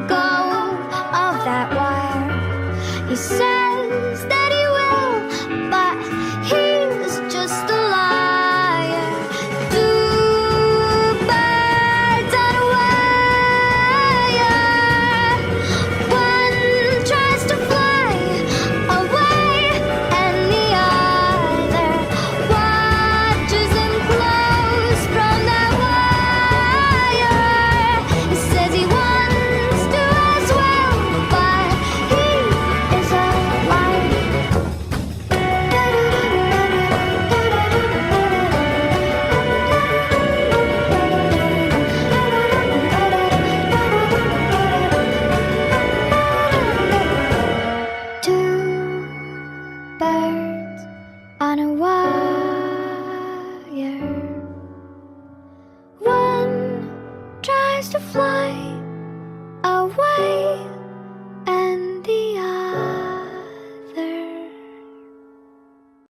go of that wire. He says that he will, but he's just a liar. Two birds on a wire. One tries to fly away, and the other watches him close from that wire. He says he wants to as well, but he is a liar. Two birds on a wire. One tries to fly away,